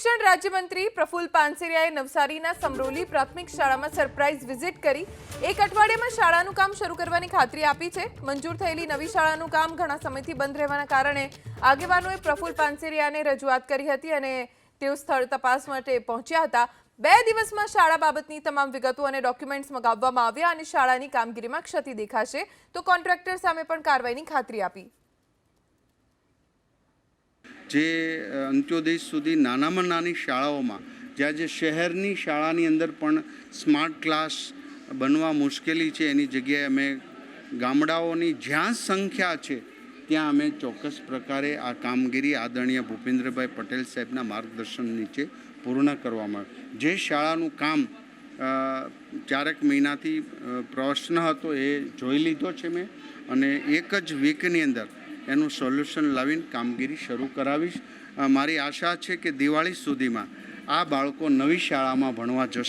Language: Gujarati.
શિક્ષણ રાજ્યમંત્રી પ્રફુલ્લ પાનસેરિયાએ નવસારીના સમરોલી પ્રાથમિક શાળામાં સરપ્રાઇઝ વિઝિટ કરી 1 અઠવાડિયામાં શાળાનું કામ શરૂ કરવાની ખાતરી આપી છે। મંજૂર થયેલી નવી શાળાનું કામ ઘણા સમયથી બંધ રહેવાના કારણે આગેવાનોએ પ્રફુલ્લ પાનસેરિયાને રજૂઆત કરી હતી અને તેઓ સ્થળ તપાસ માટે પહોંચ્યા હતા। 2 દિવસમાં શાળા બાબતની તમામ વિગતો અને ડોક્યુમેન્ટ્સ મંગાવવામાં આવ્યા અને શાળાની કામગીરીમાં ક્ષતિ દેખાશે તો કોન્ટ્રાક્ટર સામે પણ કાર્યવાહીની ખાતરી આપી। જે અંત્યોદય સુધી નાનામાં નાની શાળાઓમાં જ્યાં જે શહેરની શાળાની અંદર પણ સ્માર્ટ ક્લાસ બનવા મુશ્કેલી છે એની જગ્યાએ અમે ગામડાઓની જ્યાં સંખ્યા છે ત્યાં અમે ચોક્કસ પ્રકારે આ કામગીરી આદરણીય ભૂપેન્દ્રભાઈ પટેલ સાહેબના માર્ગદર્શન નીચે પૂર્ણ કરવામાં આવે। જે શાળાનું કામ 4 મહિનાથી પ્રશ્ન હતો એ જોઈ લીધો છે મેં અને એક જ વીકની અંદર એનું સોલ્યુશન લાવીને કામગીરી શરૂ કરાવીશ। મારી આશા છે કે દિવાળી સુધીમાં આ બાળકો નવી શાળામાં ભણવા જશે।